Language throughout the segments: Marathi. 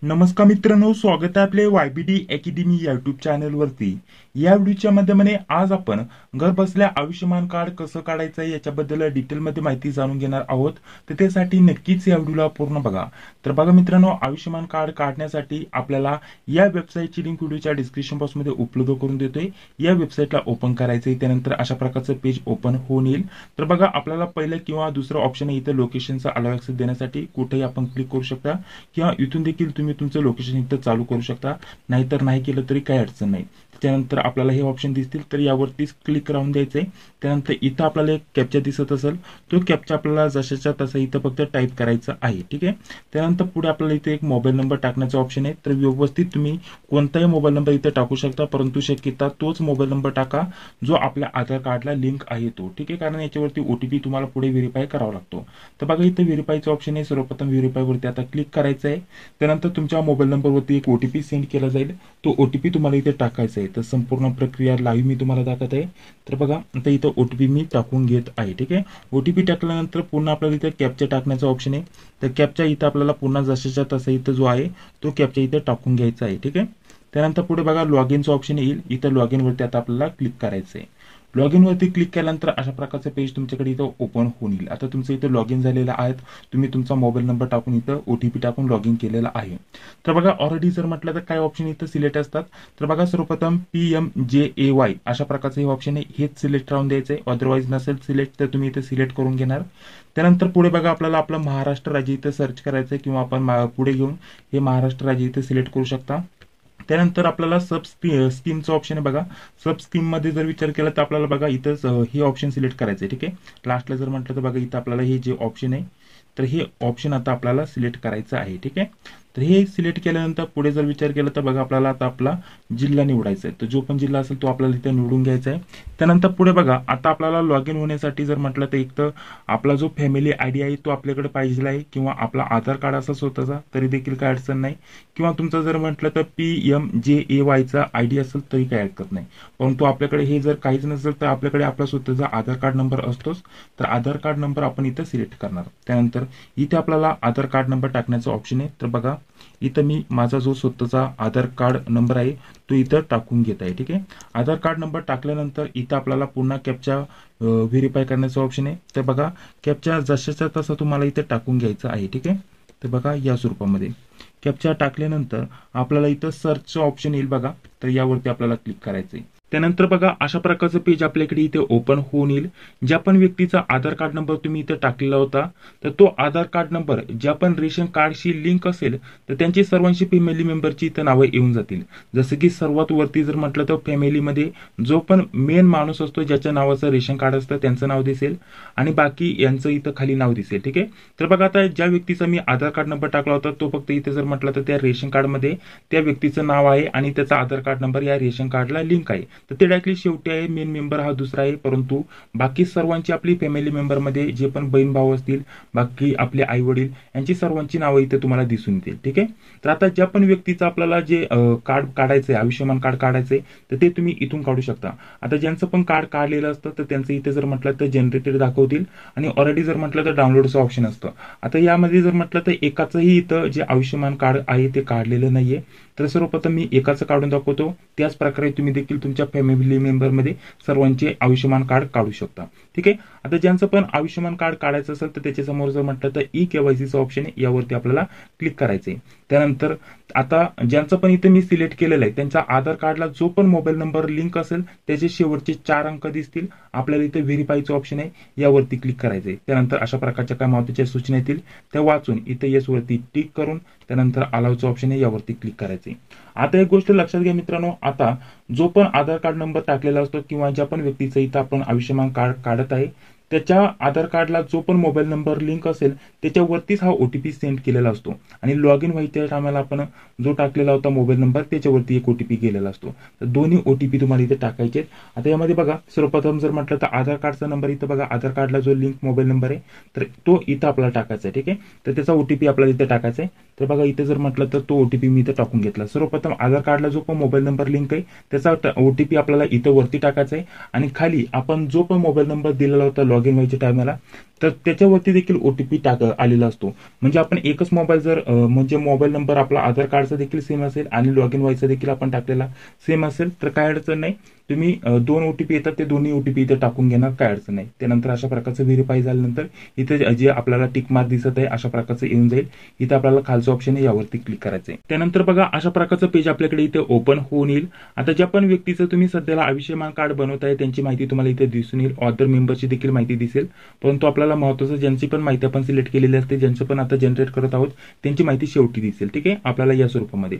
नमस्कार मित्रांनो, स्वागत आहे आपले YBD अकॅडमी युट्यूब चॅनल वरती। या व्हिडिओच्या माध्यमाने आज आपण घर बसल्या आयुष्यमान कार्ड कसं काढायचं याच्याबद्दल डिटेल मध्ये माहिती जाणून घेणार आहोत। तर त्यासाठी नक्कीच या व्हिडिओला पूर्ण बघा। तर बघा मित्रांनो, आयुष्यमान कार्ड काढण्यासाठी आपल्याला या वेबसाईटची लिंक व्हिडिओच्या डिस्क्रिप्शन बॉक्स मध्ये उपलब्ध करून देतोय। या वेबसाईटला ओपन करायचंय, त्यानंतर अशा प्रकारचं पेज ओपन होऊन येईल। तर बघा, आपल्याला पहिलं किंवा दुसरं ऑप्शन आहे इथे लोकेशनचा अलाउ ॲक्सेस देण्यासाठी, कुठेही आपण क्लिक करू शकता किंवा इथून देखील तुम्ही तुमचं लोकेशन इथं चालू करू शकता, नाहीतर नाही केलं तरी काही अडचण नाही। त्यानंतर आपल्याला हे ऑप्शन दिसतील, तर यावरतीच क्लिक राहून द्यायचंय। त्यानंतर इथं आपल्याला एक कॅप्चा दिसत असेल, तो कॅप्चा आपल्याला जशाच्या तसा इथं फक्त टाईप करायचा आहे, ठीक आहे। त्यानंतर पुढे आपल्याला इथे एक मोबाईल नंबर टाकण्याचा ऑप्शन आहे, तर व्यवस्थित तुम्ही कोणताही मोबाईल नंबर इथे टाकू शकता, परंतु शक्यता तोच मोबाईल नंबर टाका जो आपल्या आधार कार्डला लिंक आहे तो, ठीक आहे, कारण याच्यावरती ओटीपी तुम्हाला पुढे व्हेरीफाय करावा लागतो। तर बघा, इथे व्हेरीफायचं ऑप्शन आहे, सर्वप्रथम व्हेरीफाय वरती आता क्लिक करायचं आहे। त्यानंतर तुमच्या मोबाईल नंबरवरती एक ओटीपी सेंड केला जाईल, तो ओटीपी तुम्हाला इथे टाकायचा आहे। तर संपूर्ण प्रक्रिया लाईव्ह मी तुम्हाला दाखवत आहे। तर बघा, आता इथं ओटीपी मी टाकून घेत आहे, ठीक आहे। ओटीपी टाकल्यानंतर पुन्हा आपल्याला इथे कॅप्चा टाकण्याचा ऑप्शन आहे, तर कॅप्चा इथं आपल्याला पुन्हा जशाच्या तसा इथं जो आहे तो कॅप्चा इथे टाकून घ्यायचा आहे, ठीक आहे। त्यानंतर पुढे बघा लॉग इनचं ऑप्शन येईल, इथं लॉग इन वरती आता आपल्याला क्लिक करायचं आहे। लॉग इन वरती क्लिक केल्यानंतर अशा प्रकारचं पेज तुमच्याकडे इथं ओपन होऊन येईल। आता तुमचं इथं लॉग इन झालेलं आहे, तुम्ही तुमचा मोबाईल नंबर टाकून इथं ओटीपी टाकून लॉग इन केलेला आहे। तर बघा, ऑलरेडी जर म्हटलं तर काय ऑप्शन इथं सिलेक्ट असतात, तर बघा सर्वप्रथम PMJAY अशा प्रकारचं हे ऑप्शन आहे, हेच सिलेक्ट राहून द्यायचं आहे। अदरवाईज नसेल सिलेक्ट तर तुम्ही इथे सिलेक्ट करून घेणार। त्यानंतर पुढे बघा, आपल्याला आपलं महाराष्ट्र राज्य इथं सर्च करायचं आहे, किंवा आपण पुढे घेऊन हे महाराष्ट्र राज्य इथे सिलेक्ट करू शकता। त्यानंतर आपल्याला सब स्कीमचं ऑप्शन आहे बघा, सब स्कीम मध्ये जर विचार केला तर आपल्याला बघा इथं हे ऑप्शन सिलेक्ट करायचं आहे, ठीक आहे। लास्टला जर म्हटलं तर बघा इथं आपल्याला हे जे ऑप्शन आहे, तर हे ऑप्शन आता आपल्याला सिलेक्ट करायचं आहे, ठीक आहे। तर हे सिलेक्ट केल्यानंतर पुढे जर विचार केला तर बघा, आपल्याला आता आपला जिल्हा निवडायचा आहे, तर जो पण जिल्हा असेल तो आपल्याला इथे निवडून घ्यायचा आहे। त्यानंतर पुढे बघा, आता आपल्याला लॉग इन होण्यासाठी जर म्हटलं तर एक तर आपला जो फॅमिली आयडी आहे तो आपल्याकडे पाहिजे आहे, किंवा आपला आधार कार्ड असा स्वतःचा तरी देखील काय अडचण नाही, किंवा तुमचं जर म्हटलं तर PMJAY चा आयडी असेल तरी काही हरकत नाही। परंतु आपल्याकडे हे जर काहीच नसेल तर आपल्याकडे आपला स्वतःचा आधार कार्ड नंबर असतोच, तर आधार कार्ड नंबर आपण इथं सिलेक्ट करणार। त्यानंतर इथे आपल्याला आधार कार्ड नंबर टाकण्याचा ऑप्शन आहे, तर बघा इथं मी माझा जो स्वतःचा आधार कार्ड नंबर आहे तो इथं टाकून घेत आहे, ठीक आहे। आधार कार्ड नंबर टाकल्यानंतर इथं आपल्याला पुन्हा कॅप्चा व्हेरीफाय करण्याचा ऑप्शन आहे, तर बघा कॅप्चा जशाचा तसा तुम्हाला इथे टाकून घ्यायचा आहे, ठीक आहे। तर बघा, या स्वरूपामध्ये कॅप्चा टाकल्यानंतर आपल्याला इथं सर्चचं ऑप्शन येईल बघा, तर यावरती आपल्याला क्लिक करायचं आहे। त्यानंतर बघा, अशा प्रकारचं पेज आपल्याकडे इथे ओपन होऊन येईल। ज्या पण व्यक्तीचा आधार कार्ड नंबर तुम्ही इथे टाकलेला होता, तर तो आधार कार्ड नंबर ज्या पण रेशन कार्डशी लिंक असेल तर त्यांची सर्वांची फॅमिली मेंबरची इथं नावं येऊन जातील। जसं की सर्वात वरती जर म्हटलं तर फॅमिलीमध्ये जो पण मेन माणूस असतो ज्याच्या नावाचं रेशन कार्ड असतं त्यांचं नाव दिसेल, आणि बाकी यांचं इथं खाली नाव दिसेल, ठीक आहे। तर बघा, आता ज्या व्यक्तीचा मी आधार कार्ड नंबर टाकला होता तो फक्त इथे जर म्हटलं तर त्या रेशन कार्डमध्ये त्या व्यक्तीचं नाव आहे आणि त्याचा आधार कार्ड नंबर या रेशन कार्डला लिंक आहे, तर ते डायरेक्टली शेवटी आहे, मेन मेंबर हा दुसरा आहे। परंतु बाकी सर्वांची आपली फॅमिली मेंबर मध्ये जे पण बहीण भाऊ असतील, बाकी आपले आई वडील यांची सर्वांची नावं इथे तुम्हाला दिसून येतील, ठीक आहे। तर आता ज्या पण व्यक्तीचं आपल्याला जे कार्ड काढायचंय, आयुष्यमान कार्ड काढायचंय, तर ते तुम्ही इथून काढू शकता। आता ज्यांचं पण कार्ड काढलेलं असतं तर त्यांचं इथे जर म्हटलं तर जनरेटेड दाखवतील, आणि ऑलरेडी जर म्हटलं तर डाउनलोडचं ऑप्शन असतं। आता यामध्ये जर म्हटलं तर एकाचंही इथं जे आयुष्यमान कार्ड आहे ते काढलेलं नाहीये, तर सर्वप्रथम मी एकाचं काढून दाखवतो, त्याच प्रकारे तुम्ही देखील तुमच्या फॅमिली मेंबर मध्ये सर्वांचे आयुष्यमान कार्ड काढू शकता, ठीक आहे। आता ज्यांचं पण आयुष्यमान कार्ड काढायचं असेल तर त्याच्या समोर जर म्हटलं तर KYCचं ऑप्शन आहे, यावरती आपल्याला क्लिक करायचंय। त्यानंतर आता ज्यांचं पण इथे मी सिलेक्ट केलेलं आहे त्यांच्या आधार कार्डला जो पण मोबाईल नंबर लिंक असेल त्याचे शेवटचे 4 अंक दिसतील, आपल्याला इथे व्हेरीफायचं ऑप्शन आहे, यावरती क्लिक करायचंय। त्यानंतर अशा प्रकारच्या काय महत्त्वाच्या सूचना येतील त्या वाचून इथे येस वरती टिक करून त्यानंतर अलाउचं ऑप्शन आहे, यावरती क्लिक करायचंय। आता एक गोष्ट लक्षात घ्या मित्रांनो, आता जो पण आधार कार्ड नंबर टाकलेला असतो किंवा ज्या पण व्यक्तीचं इथं आपण आयुष्यमान कार्ड काढत आहे त्याच्या आधार कार्डला जो पण मोबाईल नंबर लिंक असेल त्याच्यावरतीच हा ओटीपी सेंड केलेला असतो, आणि लॉग इन व्हायच्या टायमाला आपण जो टाकलेला होता मोबाईल नंबर त्याच्यावरती एक ओटीपी गेलेला असतो। तर दोन्ही ओटीपी तुम्हाला इथे टाकायचे। आता यामध्ये बघा, सर्वप्रथम जर म्हटलं तर आधार कार्डचा नंबर इथं बघा, आधार कार्डला जो लिंक मोबाईल नंबर आहे तर तो इथं आपल्याला टाकायचा आहे, ठीक आहे। तर त्याचा ओटीपी आपल्याला इथे टाकायचा आहे। तर बघा, इथे जर म्हटलं तर तो ओटीपी मी इथे टाकून घेतला। सर्वप्रथम आधार कार्डला जो पण मोबाईल नंबर लिंक आहे त्याचा ओटीपी आपल्याला इथं वरती टाकायचा आहे, आणि खाली आपण जो पण मोबाईल नंबर दिलेला होता लॉग इन व्हायच्या टायमाला तर त्याच्यावरती देखील ओटीपी आलेला असतो. म्हणजे आपण एकच मोबाईल जर म्हणजे मोबाईल नंबर आपला आधार कार्डचा देखील सेम असेल आणि लॉग इन व्हायचा देखील आपण टाकलेला सेम असेल तर काय अडचण नाही. तुम्ही 2 ओटीपी येतात ते दोन्ही ओटीपी इथे टाकून घेणार, काय अडचण नाही. त्यानंतर अशा प्रकारचं व्हेरीफाय झाल्यानंतर इथे जे आपल्याला टिक मार्क दिसत आहे अशा प्रकारचं येऊन जाईल. इथे आपल्याला खालचं ऑप्शन आहे यावरती क्लिक करायचं आहे. त्यानंतर बघा अशा प्रकारचं पेज आपल्याकडे इथे ओपन होऊन येईल. आता ज्या पण व्यक्तीचं तुम्ही सध्याला आयुष्यमान कार्ड बनवताय त्यांची माहिती तुम्हाला इथे दिसून येईल. ऑदर मेंबरची देखील माहिती दिसेल. परंतु आपल्याला महत्त्वाचं ज्यांची पण माहिती आपण सिलेक्ट केलेली असते, ज्यांचं पण आता जनरेट करत आहोत त्यांची माहिती शेवटी दिसेल. ठीक आहे, आपल्याला या स्वरूपामध्ये.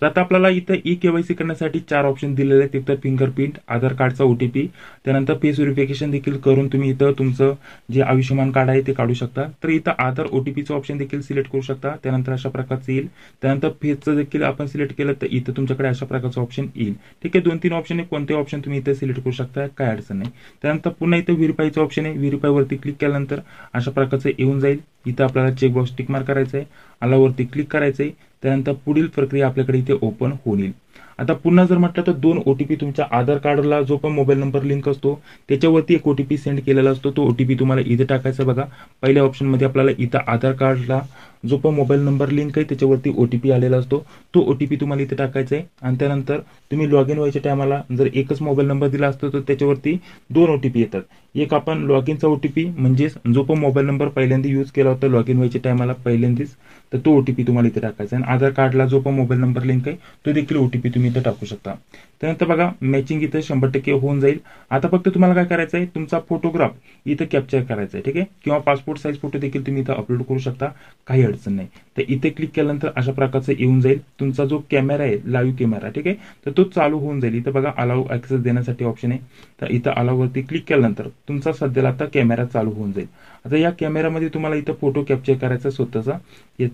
तर आता आपल्याला इथं ई-केवायसी करण्यासाठी 4 ऑप्शन दिलेले आहेत. एक तर फिंगरप्रिंट, आधार कार्डचा ओटीपी, त्यानंतर फेस व्हेरिफिकेशन देखील करून तुम्ही इथं तुमचं जे आयुष्यमान कार्ड आहे ते काढू शकता. तर इथं आधार ओटीपीचं ऑप्शन देखील सिलेक्ट करू शकता. त्यानंतर अशा प्रकारचं येईल. त्यानंतर फेसचं देखील आपण सिलेक्ट केलं तर इथं तुमच्याकडे अशा प्रकारचं ऑप्शन येईल. ठीक आहे, 2-3 ऑप्शन आहे, कोणते ऑप्शन तुम्ही इथे सिलेक्ट करू शकता, काय अडचण नाही. त्यानंतर पुन्हा इथं व्हेरीफायचं ऑप्शन आहे. व्हेरीफायवरती क्लिक केल्यानंतर अशा प्रकारचं येऊन जाईल. इथं आपल्याला चेकबॉक्स टिक मार्क करायचं आहे, अलावरती क्लिक करायचं आहे. त्यानंतर पुढील प्रक्रिया आपल्याकडे इथे ओपन होईल. आता पुन्हा जर म्हटलं तर 2 ओटीपी तुमच्या आधार कार्डला जो पण मोबाईल नंबर लिंक असतो त्याच्यावरती एक ओटीपी सेंड केलेला असतो. तो ओटीपी तुम्हाला इथे टाकायचा. बघा पहिल्या ऑप्शनमध्ये आपल्याला इथं आधार कार्डला जो पण मोबाईल नंबर लिंक आहे त्याच्यावरती ओटीपी आलेला असतो, तो ओटीपी तुम्हाला इथे टाकायचा आहे. आणि त्यानंतर तुम्ही लॉग इन व्हायच्या टायमाला जर एकच मोबाईल नंबर दिला असतो तर त्याच्यावरती 2 ओटीपी येतात. एक आपण लॉग इनचा ओटीपी म्हणजेच जो पण मोबाईल नंबर पहिल्यांदा यूज केला होता लॉग इन व्हायच्या टायमाला पहिल्यांदाच, तर तो ओटीपी तुम्हाला इथे टाकायचा. आणि आधार कार्डला जो पण मोबाईल नंबर लिंक आहे तो देखील ओटीपी तुम्ही इथे टाकू शकता. त्यानंतर बघा मॅचिंग इथे 100% होऊन जाईल. आता फक्त तुम्हाला काय करायचं आहे, तुमचा फोटोग्राफ इथे कॅप्चर करायचा आहे. ठीक आहे, किंवा पासपोर्ट साईज फोटो देखील तुम्ही इथं अपलोड करू शकता, काही अडचण नाही. तर इथे क्लिक केल्यानंतर अशा प्रकारचं येऊन जाईल. तुमचा जो कॅमेरा आहे लाईव्ह कॅमेरा, ठीक आहे, तर तो चालू होऊन जाईल. इथं बघा अलाउ ऍक्सेस देण्यासाठी ऑप्शन आहे. तर इथं अलाउवरती क्लिक केल्यानंतर तुमचा सध्याला आता कॅमेरा चालू होऊन जाईल. आता या कॅमेरामध्ये तुम्हाला इथं फोटो कॅप्चर करायचा स्वतःचा,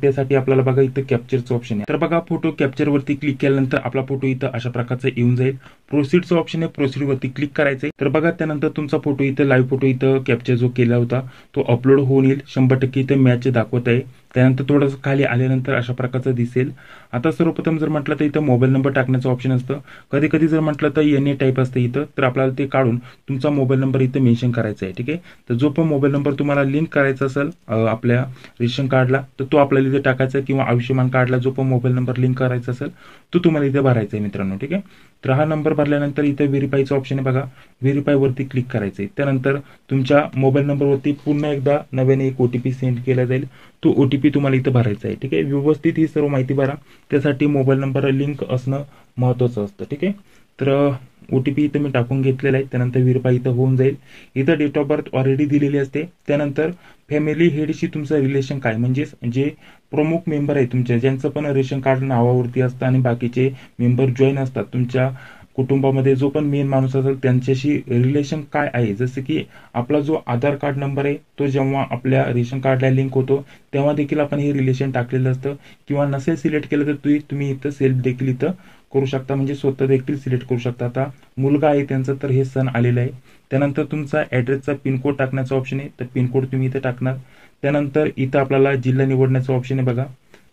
त्यासाठी आपल्याला बघा इथं कॅप्चरचं ऑप्शन आहे. तर बघा फोटो कॅप्चरवरती क्लिक केल्यानंतर आपला फोटो इथं अशा प्रकारचा येऊन जाईल. प्रोसीडचं ऑप्शन आहे, प्रोसीडवरती क्लिक करायचंय. तर बघा त्यानंतर तुमचा फोटो इथं लाईव्ह फोटो इथं कॅप्चर जो केला होता तो अपलोड होऊन येईल. 100% इथं मॅच दाखवत आहे. त्यानंतर थोडंसं खाली आल्यानंतर अशा प्रकारचं दिसेल. आता सर्वप्रथम जर म्हटलं तर इथं मोबाईल नंबर टाकण्याचं ऑप्शन असतं. कधी कधी जर म्हटलं तर एनए टाईप असतं इथं, तर आपल्याला ते काढून तुमचा मोबाईल नंबर इथं मेन्शन करायचा आहे. ठीक आहे, तर जो पण मोबाईल नंबर तुम्हाला लिंक करायचा असेल आपल्या रेशन कार्डला तर तो आपल्याला इथे टाकायचा, किंवा आयुष्यमान कार्डला जो पण मोबाईल नंबर लिंक करायचा असेल तो तुम्हाला इथे भरायचा आहे मित्रांनो. ठीक आहे, तर हा नंबर भरल्यानंतर इथे व्हेरीफायचं ऑप्शन आहे बघा, व्हेरीफायवरती क्लिक करायचं आहे. त्यानंतर तुमच्या मोबाईल नंबरवरती पुन्हा एकदा नव्याने एक ओटीपी सेंड केला जाईल. तो ओटीपी तुम्हाला इथं भरायचा आहे. ठीक आहे, व्यवस्थित ही सर्व माहिती भरा. त्यासाठी मोबाईल नंबर लिंक असणं महत्वाचं असतं. ठीक आहे, तर ओटीपी इथं मी टाकून घेतलेला आहे. त्यानंतर व्हेरीफाय इथं होऊन जाईल. इथं डेट ऑफ बर्थ ऑलरेडी दिलेली असते. त्यानंतर फॅमिली हेडशी तुमचं रिलेशन काय, म्हणजेच जे प्रमुख मेंबर आहे तुमच्या, ज्यांचं पण रेशन कार्ड नावावरती असतं आणि बाकीचे मेंबर जॉईन असतात तुमच्या कुटुंबामध्ये, जो पण मेन माणूस असेल त्यांच्याशी रिलेशन काय आहे. जसं की आपला जो आधार कार्ड नंबर आहे तो जेव्हा आपल्या रेशन कार्डला लिंक होतो तेव्हा देखील आपण हे रिलेशन टाकलेलं असतं, किंवा नसेल सिलेक्ट केलं तर तुम्ही इथं सेल्फ देखील इथं करू शकता, म्हणजे स्वतः देखील सिलेक्ट करू शकता. आता मुलगा आहे त्यांचं तर हे सण आलेलं आहे. त्यानंतर तुमचा ऍड्रेसचा पिनकोड टाकण्याचा ऑप्शन आहे, तर पिनकोड तुम्ही इथं टाकणार. त्यानंतर इथं आपल्याला जिल्हा निवडण्याचा ऑप्शन आहे बघा,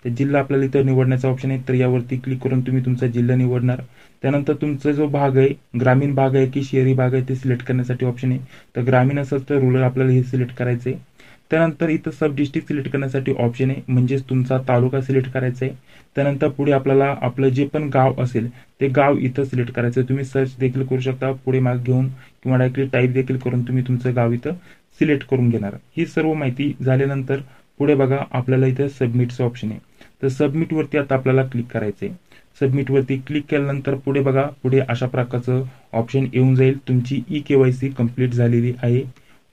तर जिल्हा आपल्याला इथं निवडण्याचा ऑप्शन आहे. तर यावरती क्लिक करून तुम्ही तुमचा जिल्हा निवडणार. त्यानंतर तुमचा जो भाग आहे ग्रामीण भाग आहे की शहरी भाग आहे ते सिलेक्ट करण्यासाठी ऑप्शन आहे. तर ग्रामीण असेल तर रुरल आपल्याला हे सिलेक्ट करायचं आहे. त्यानंतर इथं सब डिस्ट्रिक्ट सिलेक्ट करण्यासाठी ऑप्शन आहे, म्हणजेच तुमचा तालुका सिलेक्ट करायचा आहे. त्यानंतर पुढे आपल्याला आपलं जे पण गाव असेल ते गाव इथं सिलेक्ट करायचं आहे. तुम्ही सर्च देखील करू शकता पुढे माग घेऊन, किंवा डायरेक्टली टाईप देखील करून तुम्ही तुमचं गाव इथं सिलेक्ट करून घेणार. ही सर्व माहिती झाल्यानंतर पुढे बघा आपल्याला इथं सबमिटचं ऑप्शन आहे. तर सबमिटवरती आता आपल्याला क्लिक करायचं आहे. सबमिटवरती क्लिक केल्यानंतर पुढे बघा, पुढे अशा प्रकारचं ऑप्शन येऊन जाईल. तुमची ई-केवायसी कंप्लीट झालेली आहे.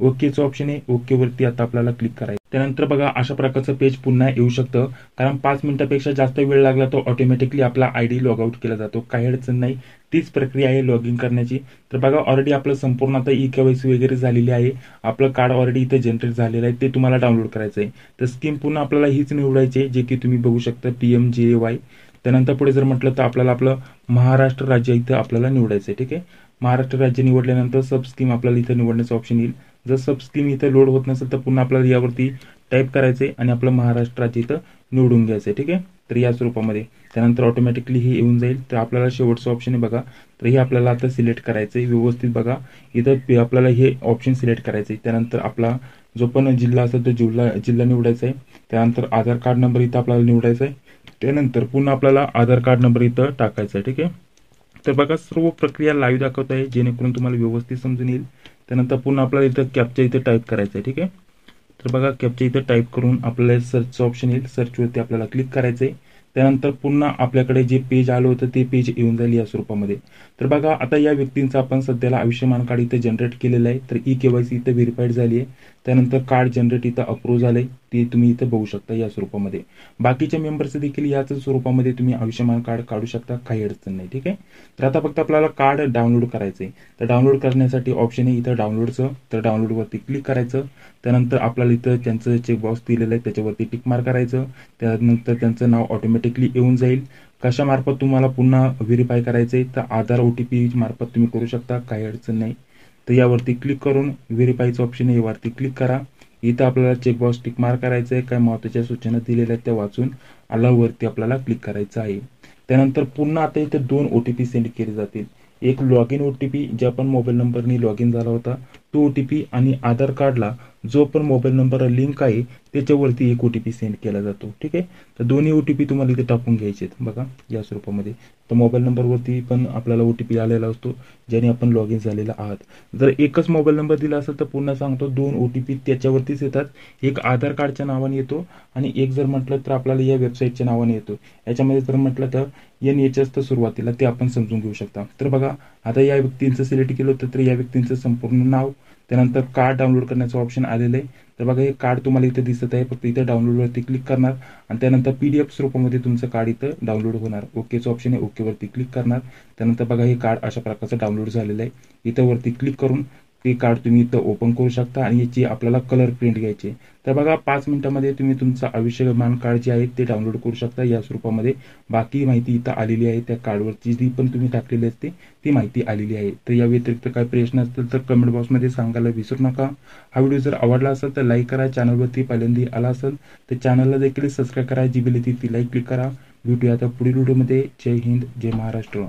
ओकेचं ऑप्शन आहे, ओकेवरती आता आपल्याला क्लिक करायचं. त्यानंतर बघा अशा प्रकारचं पेज पुन्हा येऊ शकतं, कारण 5 मिनिटापेक्षा जास्त वेळ लागला तो ऑटोमॅटिकली आपला आयडी लॉग आउट केला जातो, काही अडचण नाही. तीच प्रक्रिया आहे लॉग इन करण्याची. तर बघा ऑलरेडी आपलं संपूर्ण आता ई-केवायसी वगैरे झालेली आहे. आपलं कार्ड ऑलरेडी इथे जनरेट झालेलं आहे, ते तुम्हाला डाउनलोड करायचं आहे. तर स्कीम पुन्हा आपल्याला हीच निवडायची आहे, जे की तुम्ही बघू शकता PMJAY. त्यानंतर पुढे जर म्हटलं तर आपल्याला आपलं महाराष्ट्र राज्य इथं आपल्याला निवडायचं आहे. ठीक आहे, महाराष्ट्र राज्य निवडल्यानंतर सब स्कीम आपल्याला इथं निवडण्याचं ऑप्शन येईल. जर सब स्कीम इथं लोड होत नसेल तर पुन्हा आपल्याला यावरती टाईप करायचंय आणि आपलं महाराष्ट्र राज्य इथं निवडून घ्यायचंय. ठीक आहे, तर या स्वरूपामध्ये त्यानंतर ऑटोमॅटिकली हे येऊन जाईल. तर आपल्याला शेवटचं ऑप्शन आहे बघा, तर हे आपल्याला आता सिलेक्ट करायचंय. व्यवस्थित बघा इथं आपल्याला हे ऑप्शन सिलेक्ट करायचंय. त्यानंतर आपला जो पण जिल्हा असेल तो जिल्हा निवडायचा आहे. त्यानंतर आधार कार्ड नंबर इथं आपल्याला निवडायचा आहे. त्यानंतर पुन्हा आपल्याला आधार कार्ड नंबर इथं टाकायचा आहे. ठीक आहे. तर बघा सर्व प्रक्रिया लाईव्ह दाखवत आहे, जेणेकरून तुम्हाला व्यवस्थित समजून येईल. त्यानंतर पुन्हा आपल्याला इथं कॅप्चा इथे टाईप करायचं आहे. ठीक आहे. तर बघा कॅप्चा इथं टाईप करून आपल्याला सर्चचं ऑप्शन येईल. सर्चवरती आपल्याला क्लिक करायचं आहे. त्यानंतर पुन्हा आपल्याकडे जे पेज आलं होतं ते पेज येऊन जाईल या स्वरूपामध्ये. तर बघा आता या व्यक्तींचं आपण सध्याला आयुष्यमान कार्ड इथं जनरेट केलेलं आहे. तर ई-केवायसी इथं व्हेरीफाईड झाली आहे. त्यानंतर कार्ड जनरेट इथं अप्रूव्ह झालंय, ते तुम्ही इथं बघू शकता या स्वरूपामध्ये. बाकीच्या मेंबर्स देखील याच स्वरूपामध्ये तुम्ही आयुष्यमान कार्ड काढू शकता, काही अडचण नाही. ठीक आहे. तर आता फक्त आपल्याला कार्ड डाउनलोड करायचंय. तर डाउनलोड करण्यासाठी ऑप्शन आहे इथं डाउनलोडचं. तर डाउनलोडवरती क्लिक करायचं. त्यानंतर आपल्याला इथं त्यांचं चेकबॉक्स दिलेलं आहे, त्याच्यावरती टिक मार्क करायचं. त्यानंतर त्यांचं नाव ऑटोमॅटिकली येऊन जाईल. कशामार्फत तुम्हाला पुन्हा व्हेरीफाय करायचंय, तर आधार OTP मार्फत तुम्ही करू शकता, काही अडचण नाही. तर यावरती क्लिक करून व्हेरीफायचं ऑप्शन आहे, यावरती क्लिक करा. इथं आपल्याला चेकबॉक्स टिक मार्क करायचं आहे. काय महत्त्वाच्या सूचना दिलेल्या आहेत त्या वाचून अलाउवरती आपल्याला क्लिक करायचं आहे. त्यानंतर पुन्हा आता इथे 2 OTP सेंड केले जातील. एक लॉग इन OTP, ज्या पण मोबाईल नंबरनी लॉग इन झाला होता तो OTP, आणि आधार कार्डला जो पण मोबाईल नंबर लिंक आहे त्याच्यावरती एक OTP सेंड केला जातो. ठीक आहे. तर दोन्ही OTP तुम्हाला इथे टाकून घ्यायचे आहेत बघा या स्वरूपामध्ये. तर मोबाईल नंबरवरती पण आपल्याला OTP आलेला असतो, ज्याने आपण लॉग इन झालेला आहात. जर एकच मोबाईल नंबर दिला असेल तर पुन्हा सांगतो 2 OTP त्याच्यावरतीच येतात. एक आधार कार्डच्या नावाने येतो आणि एक जर म्हटलं तर आपल्याला या वेबसाईटच्या नावाने येतो. याच्यामध्ये जर म्हटलं तर NHS तर सुरुवातीला ते आपण समजून घेऊ शकता. तर बघा आता या व्यक्तींचं सिलेक्ट केलं होतं, तर या व्यक्तींचं संपूर्ण नाव, त्यानंतर कार्ड डाउनलोड करण्याचं ऑप्शन आलेलं आहे. तर बघा हे कार्ड तुम्हाला इथे दिसत आहे. फक्त इथे डाउनलोडवरती क्लिक करणार आणि त्यानंतर PDF स्वरूपामध्ये तुमचं कार्ड इथं डाउनलोड होणार. ओकेचं ऑप्शन आहे, ओकेवरती क्लिक करणार. त्यानंतर बघा हे कार्ड अशा प्रकारचं डाउनलोड झालेलं आहे. इथं वरती क्लिक करून ते कार्ड तुम्ही इथं ओपन करू शकता आणि याची आपल्याला कलर प्रिंट घ्यायची. तर बघा 5 मिनिटांमध्ये तुम्ही तुमचं आयुष्यमान कार्ड जे आहे ते डाउनलोड करू शकता या स्वरूपामध्ये. बाकी माहिती इथं आलेली आहे, त्या कार्डवरची जी पण तुम्ही टाकलेली असते ती माहिती आलेली आहे. तर या व्यतिरिक्त काही प्रश्न असतील तर कमेंट बॉक्समध्ये सांगायला विसरू नका. हा व्हिडिओ जर आवडला असेल तर लाईक करा. चॅनलवरती पहिल्यांदा आला असेल तर चॅनलला देखील सबस्क्राईब करा. जी बेल ती लाईक क्लिक करा. भेटूया आता पुढील व्हिडिओमध्ये. जय हिंद, जय महाराष्ट्र.